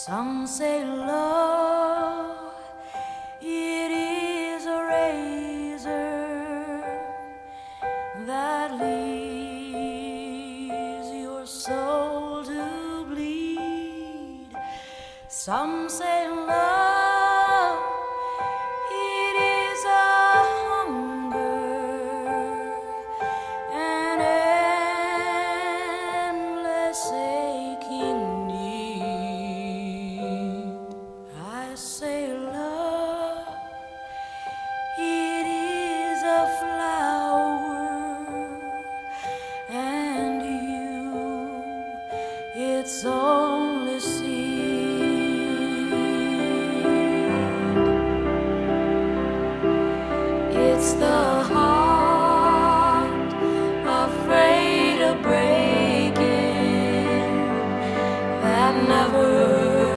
Some say love, it is a razor that leaves your soul to bleed. Some say love, it is a hunger, an endless aching need. I say love, it is a flower, and you, it's only seed. It's the heart